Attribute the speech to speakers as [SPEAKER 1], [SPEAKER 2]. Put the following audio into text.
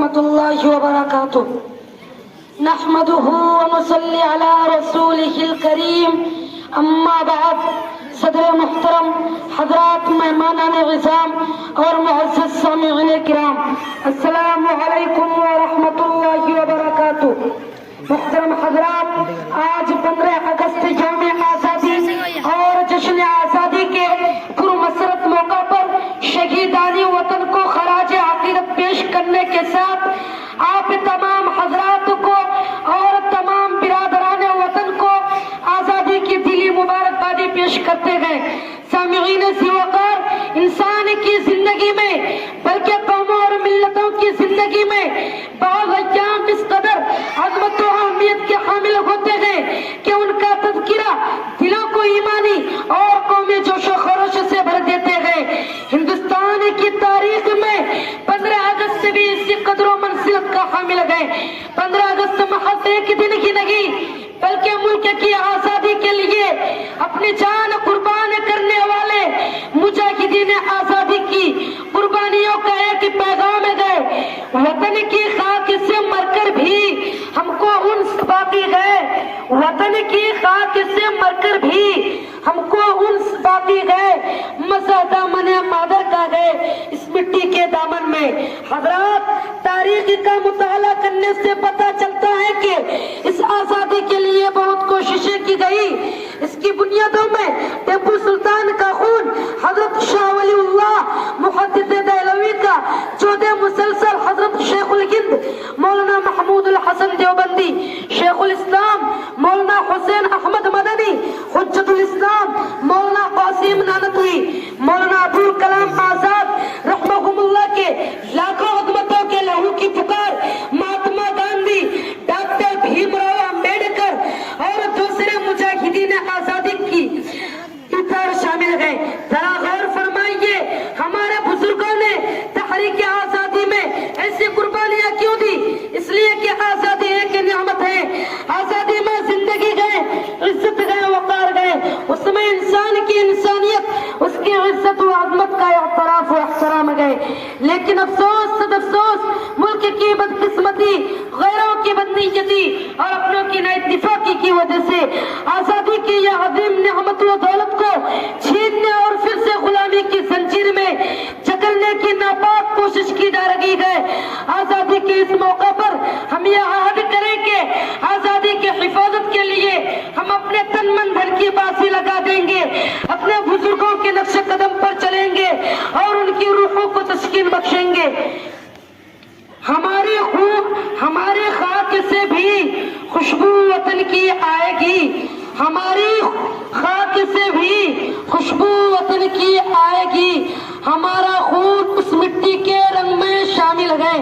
[SPEAKER 1] ورحمۃ اللہ وبرکاتہ نحمده ونصلي على رسوله الكريم اما بعد صدر محترم حضرات مہمانان عظام اور معزز سامعین کرام السلام علیکم ورحمۃ اللہ وبرکاتہ محترم حضرات آج 15 اگست یوم آزادی اور جشن آزادی کے پرمسرت موقع پر شہیدان وطن کو خراج عقیدت پیش کرنے کے ساتھ آپ تمام حضرات کو اور تمام برادران وطن کو آزادی کی دلی مبارکبادی پیش کرتے گئے سامعین ذی وقار انسان کی زندگی میں بلکہ قوموں اور ملتوں کی زندگی میں بعض ایام اس قدر عظمت و اہمیت کے حامل ہوتے ہیں کہ ان کا تذکرہ دلوں کو ایمانی اور قومی جوش و خروش سے بھر دیتے ہیں ہندوستان کی تاریخ میں 15 اگست بھی اسی قدر و منزلت کا حامل ہے 15 اگست محض ایک دن کی نہیں بلکہ ملک کی آزادی کے لیے اپنی جان قربان کرنے والے مجاہدین آزادی کی قربانیوں کا ایک پیغام ہے وطن کی خاک سے مر کر بھی ہم کو انس باقی ہے وطن کی خاک سے مر کر بھی ہم کو انس باقی ہے مزہ دامن مادر کا ہے اس مٹی کے دامن میں حضرات تاریخ کا مطالعہ کرنے سے پتہ چلتا ہے کہ اس آزادی کے لیے بہت کوششیں کی گئی اس کی بنیادوں میں ٹیپو سلطان کا خون حضرت شاہ ولی اللہ محدث دہلوی کا جود مسلسل حضرت شیخ الہند مولانا محمود الحسن دیوبندی شیخ الاسلام مولانا حسین احمد مدنی حجت الاسلام مولانا قاسم نانوتوی مولانا ابو کلام آزاد رحمہم اللہ کے لاکھوں عظمتوں کے لہو کی پکار مہاتما گاندھی ڈاکٹر بھیم راؤ امبیڈکر اور دوسرے مجاہدین آزادی کی اثار شامل ہیں ذرا غور فرمائیے ہمارے بزرگوں نے تحریک آزادی میں ایسی قربانیاں کیوں دی اس لیے کہ آزادی ایک نعمت ہے آزادی میں زندگی گئے عزت گئے وقار گئے اس میں انسان کی انسانیت اس کی عزت و عظمت کا اعتراف و احترام گئے لیکن افسوس صد افسوس ملک کی بدقسمتی غیروں کی بدنیتی اور اپنوں کی نااتفاقی کی وجہ سے آزادی کی یہ عظیم نعمت و دولت کو چھیننے اور پھر سے غلامی کی زنجیر میں جکڑنے کی ناپاک کوشش کی جا رہی ہے آزادی کے اس موقع پر ہم یہ عہد کریں کہ آزادی کی حفاظت کے لیے ہم اپنے تن من دھن کی باسی لگا دیں گے اپنے بزرگوں کے نقش قدم پر چلیں گے اور ان کی روحوں کو تسکین بخشیں گے ہماری خاک سے بھی خوشبو وطن کی آئے گی ہماری خاک سے بھی خوشبو وطن کی آئے گی ہمارا خون اس مٹی کے رنگ میں شامل ہے